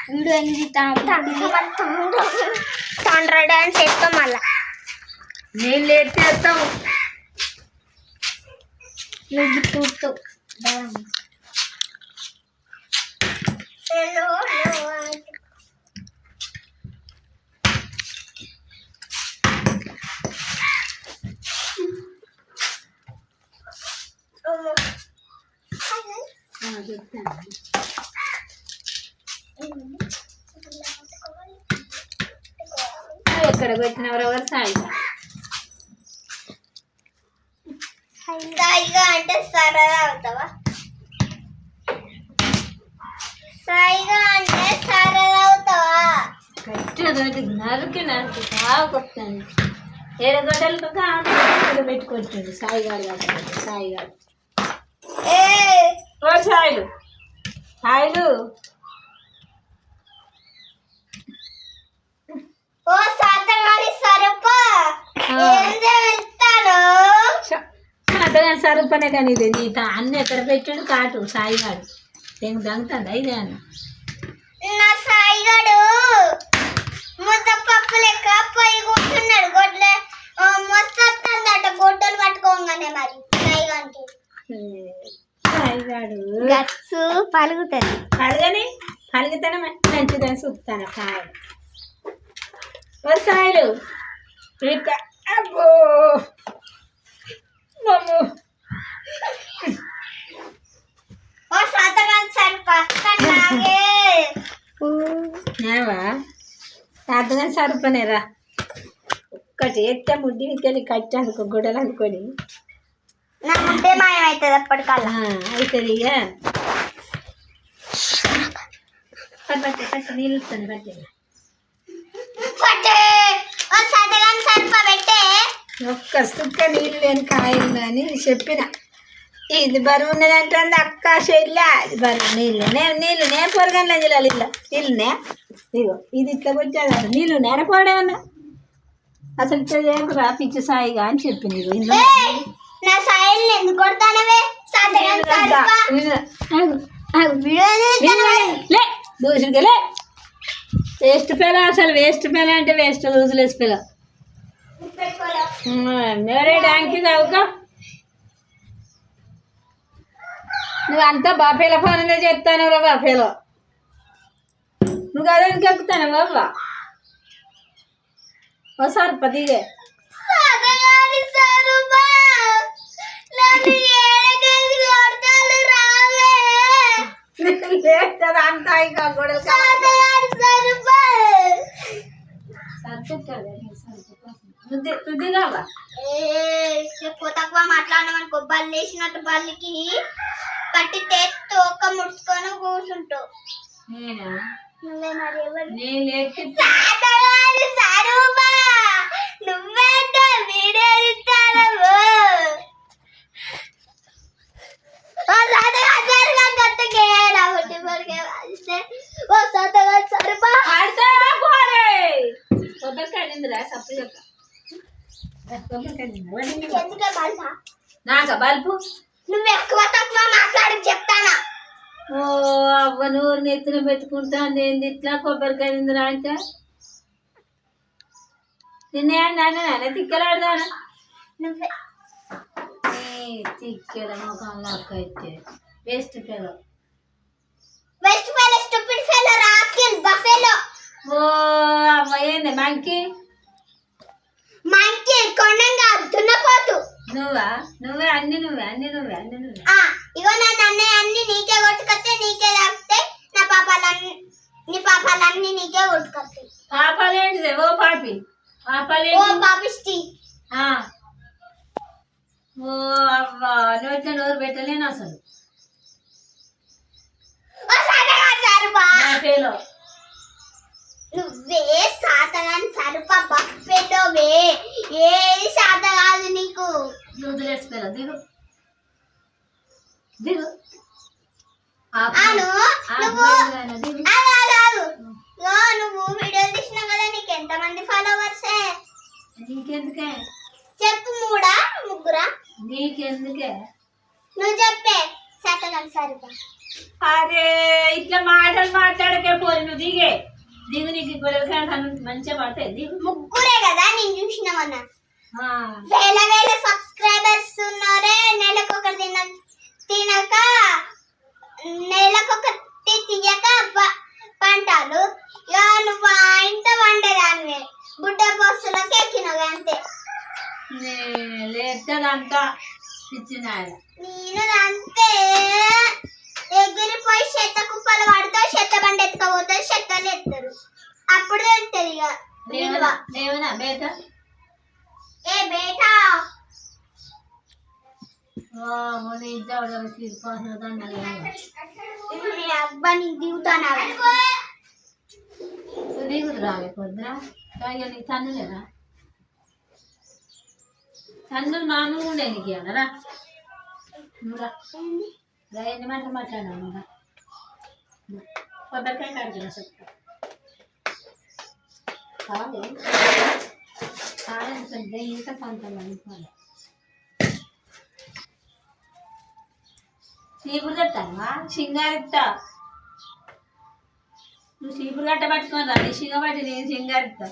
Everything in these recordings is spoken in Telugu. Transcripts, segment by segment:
వీడియో ఎందుకు తండ్ర డాన్స్ చేస్తాం మళ్ళా నేను లేట్ చేస్తాం నువ్వు చూస్తూ ఎక్కడ పెట్టినవరెవరు సాయిగా సాయిగా అంటే సరదా అవుతావా సాయిగా అంటే సరదా అవుతావా కట్టి నరికి బాగా కొట్టాను ఎరగడ్డలతో కాదు పెట్టుకొచ్చింది సాయిగాడు కాబట్టి సాయిగాడు ఓ సాయిలు సాయిలు ఓ సాతగాడి సరుప అతగాని సరుపనే కానీ ఇది నీ అన్న ఎక్కడ పెట్టాడు కాటు సాయిగాడు నేను దంగుతాడు ఇదే అన్న నా సాయిగాడు ముద్దపప్పు లెక్క పొయ్యి కూర్చున్నాడు గొడ్లే మస్తు వస్తుందట గొడ్డలు పట్టుకోగానే మరి సాయిగానికి సాయిగాడు గచ్చు పలుగుతుంది పలుగుతానే మంచిదని చూస్తాను కాయ సాయిలు ఇక అబ్బో మమ్ము ఓ సాతగాని సరుప కన్నాగే నేవా అర్థం సరిపోనేరా ఒక్కటి ఎత్తే ముడ్డి వెళ్ళి కట్టి అనుకో గుడ్డలు అనుకొని నా ముద్దే మాయమవుతుంది అప్పటికల్లా అవుతుంది ఇక పట్టు పట్టు నీళ్ళు ఇస్తాను పట్టే ఓ సాతగాని సరుప పెట్టే ఒక్క సుక్క నీళ్ళు లేని కాయలు అని చెప్పిన ఇది బరువు ఉన్నదంటే అక్క చెల్లా ఇది బరువు నీళ్ళునే పొరగంలో జిల్లాలు ఇట్లా నీళ్ళునే ఇగో ఇది ఇట్లా వచ్చేది నీళ్ళు నేనపోడేమన్నా అసలు ఇట్లా చేయకురా పిచ్చి సాయిగా అని చెప్పింది ఇగో ఇందులో నా సాయిల్ని ఎందుకు కొడతానవే సాతగాని లే దూసుడికి వేస్ట్ పిల్ల అసలు వేస్ట్ పిల్ల అంటే వేస్ట్ దూసులేసి పిల్ల మేరే డ్యాంకి చదువుకో నువ్వు అంతా బాపేల పనులే చెప్తాను రా బాపేలో నువ్వు అదే ఎక్కుతాను బాబా ఓ సరిపదిగే అంతా ఇంకా గొడవ తుది కావా ఎక్కువ తక్కువ మాట్లాడమనుకో బల్లి వేసినట్టు బల్లికి పట్టి తోక ముడుచుకొని కూర్చుంటావు నేనా నువ్వే మరి ఎవరు నేను నువ్వేంటో వీడియో ఇస్తాను నాక బల్పు నువ్వు ఎక్కువ తక్కువ మాట్లాడి చెప్తానా ఓ అవ్వ నూరు నెత్తిన పెట్టుకుంటాను ఏంది ఇట్లా కొబ్బరికాయ ఇందిరా అంటే నిన్నే నాన్న తిక్కలాడదానా నువ్వే తిక్కల మొఖంలో అక్క అయితే waste fellow west fellow stupid fellow rascal buffalo ఓ అవ్వ ఏంది మంకీ కొండంగా దున్నపోతు నువ్వే అన్ని నువ్వే ఇగో నా అన్నయ్య అన్ని నీకే కొట్టుకొస్తే నీకే తాకుతాయి నీ పాపాలన్నీ నీకే కొట్టుకొస్తాయి పాపాలేంటిది ఓ పాపిష్టి ఓ అవ్వ నోట్లో నోరు పెట్టలేను అసలు నువ్వే సాతగాని సరుప బఫెలోవే ఏది సాత కాదు నీకు వదిలేసిపోయా దిగు నువ్వు వీడియో తీసినావు కదా నీకు ఎంతమంది ఫాలోవర్సే నీకెందుకే చెప్పు మూడా ముగ్గురా నీకెందుకే నువ్వు చెప్పే సాతగాని సరుప అరే ఇట్లా మాటలు మాట్లాడకే పోయి నువ్వు దిగే దిగు నీకు గొడవ మంచిగా పడతాయి దిగు. ముగ్గురే కదా నేను చూసినామన్నా. ఆ, వేల వేల సబ్స్క్రైబర్స్ ఉన్నారే. నెలకొకటి తినక నెలకొకటి తీయక పంటలు. ఇక నువ్వు ఇంత వండేదానివే బుడ్డ బస్సులోకి ఎక్కినావు అంతే. లేదంతా ఇచ్చిన నేను అంతే ఎగిరిపోయి చెత్త కుప్పలు పడతావు, చెత్త బండి ఎత్తుకపోతావు, చెత్తలు ఎత్తారు. అప్పుడు తెలుస్తుంది ఇక విలువ. లేవనా బేట ఏ బేటా అబ్బా నీకు దిగుతానా? దిగుతురా పొద్దున నీకు తన్ను లేదా? తన్ను మామూలు ఉండే నీకు అన్నారా? ఎన్ని మాటలు మాట్లాడాను కొబ్బరికాయ కడుతున్నా చెప్తా. కాదు కాదు ఇంకా పంతలు అనుకోవాలి. చీపురు కట్టావా? సింగారిస్తా. నువ్వు చీపురు కట్ట పట్టుకొని రా, నీ సింగబట్టి నేను సింగారిస్తా.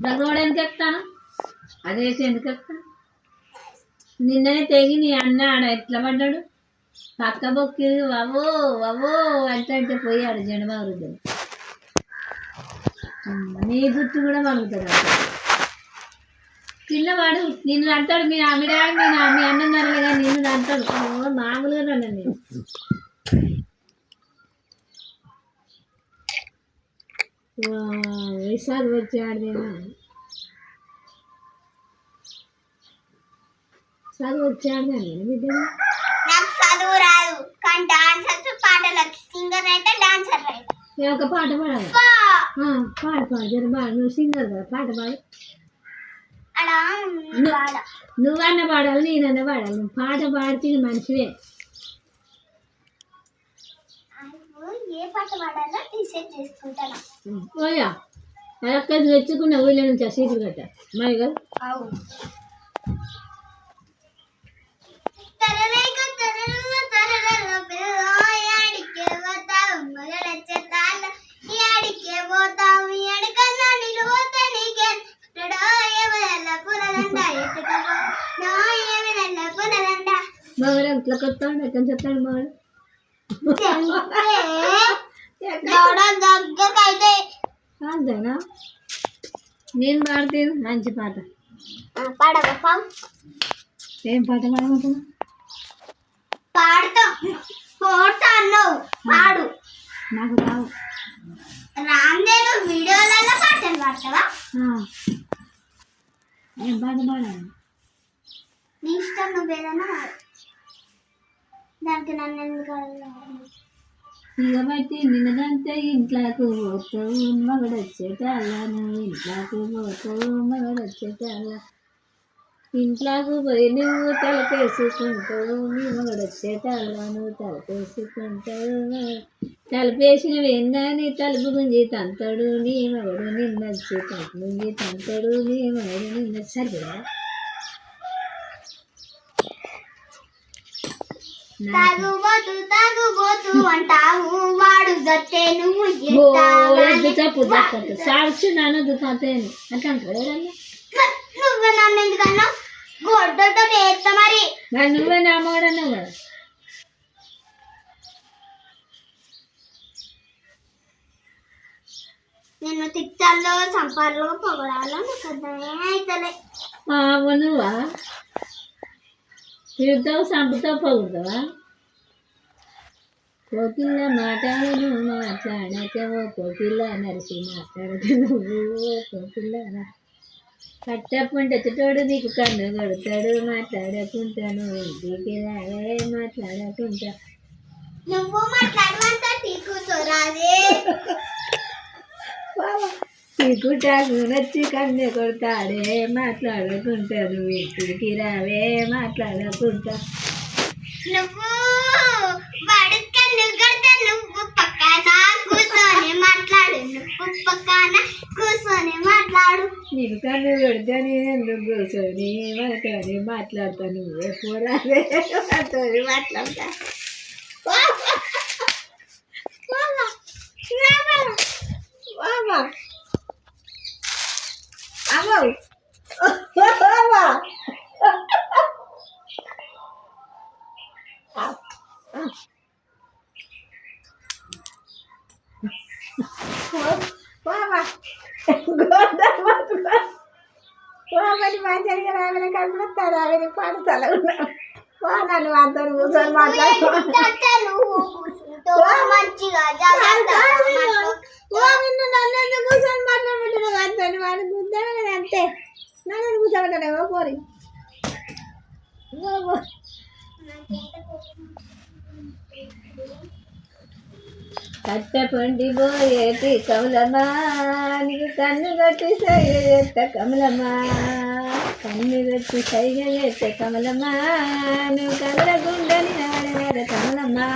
దగ్గర ఎందుకు ఎక్కుతాను? అదేసి ఎందుకు ఎక్కుతాను? నిన్ననే తెగి నీ అన్న ఆడ ఎట్లా పడ్డాడు? పక్క బొక్కి అవో అవో అంటే పోయాడు జనబాబు. నీ గుర్తు కూడా పలుకుతాడు. పిల్లవాడు నిన్ను అంటాడు. మీ ఆమెడ మీ అన్నన్నారు కదా నిన్ను అంటాడు. మామూలుగా అన్నాను నేను. విషాద్ వచ్చాడు. నేను చదువు వచ్చాడు నేను బిడ్డ. నాకు చదువు రాదు కానీ డాన్సర్స్ పాటలు సింగర్ అయితే డాన్సర్ అయితే. నేను ఒక పాట పాడాలి. పాడు పాడు జర పాడు. నువ్వు సింగర్ కదా పాట పాడు. నువ్వన్నా పాడాలి నేనన్నా పాడాలి. నువ్వు పాట పాడితే మనిషివే. ఏ పాట పాడాలో డిసైడ్ చేసుకుంటాను. ఓయా అక్కడ తెచ్చుకున్న ఊళ్ళో నుంచి ఆ సీట్లు కట్ట మరి కదా. మగడు ఎట్లా కొత్తాడు? ఎక్కడ చెప్తాడు మగడు? అంతేనా? నేను పాడుతాను మంచి పాట. పాడగప్ప. ఏం పాట పాడమంటున్నా? పాడుతా పాడుతా అన్నావు పాడు. నాకు రావు. రాందేను వీడియోలలో పాటలు పాడతావా? ఏం పాట పాడాలి? నీ ఇష్టం. నువ్వేదన్నా పాడు. దానికి నన్ను ఎందుకు ఇక నిన్నదంతా ఇంట్లోకి పోతావు మగడొచ్చేటాల. నువ్వు ఇంట్లోకి పోతావు మగడొచ్చేటాల. ఇంట్లోకి పోయి నువ్వు తలపేసుకుంటావు నీ మగడొచ్చేటాల. నువ్వు తలపేసుకుంటావు. తలపేసినవి ఏందని తలుపు గుంజి తంతాడు నీ మగడు నిన్నొచ్చి తలుపు గుంజి తంతాడు నీ మగడు నిన్న. సరిపోయా? తాగుబోతు అంటావు వాడు జట్టే నువ్వు తప్పు తప్పదు సాక్షి నన్ను దుతాను అట్లా అంటారు. నువ్వు నన్ను ఎందుకన్నా గొడ్డతో చేస్తా మరి. నువ్వే నా అమ్మగడన్నావు కదా. నేను తిట్టాలో సంపాలో పొగడాలో నాకు అర్థమే అవుతలే. నువ్వా తిరుగుతావు చంపుతావు పొగుడుతావా? కోకిళ్ళ మాటలు నువ్వు మాట్లాడకవో కోకిళ్ళ నరిసి మాట్లాడక నువ్వు కోకిళ్ళ. కట్టప్పుంటే చుట్టోడు నీకు కన్ను కొడతాడు మాట్లాడకుంటాను ఇంటికి రావే మాట్లాడకుంటా. నువ్వు మాట్లాడమంటా కూర్చోరాదే. చీకుటాకు నచ్చి కన్ను కొడతాడే మాట్లాడకుంటాను ఇంటికి రావే మాట్లాడకుంటా. నువ్వు వాడు కన్ను కొడతా నువ్వు పక్కన కూర్చొని మాట్లాడు. పక్కన కూర్చొని మాట్లాడు. నీకు కన్ను పెడితే నేను ఎందుకు కూర్చొని మనతోని మాట్లాడతా, నువ్వే పోరాదే మనతోని మాట్లాడతా. అమ్మో మంచిగా రావిన కలుపుతారు ఆవిడ పాఠశాల నన్ను అంతా కూర్చొని మాట్లాడు. మంచిగా జాగ్రత్త. నన్ను ఎందుకు కూర్చొని మాట్లాడుకుంటున్నావు అంతే వాడు కూర్చోను కదా అంతే. నన్ను కూర్చోబెట్టలేవో పోరి. కట్టపండి పోయేటి కమలమ్మా, నీకు కన్ను కట్టి సైగ చేస్త కమలమ్మా, కన్ను కట్టి సైగ చేస్త కమలమ్మా, నువ్వు కళ్ళ గుండని నాడ కమలమ్మా.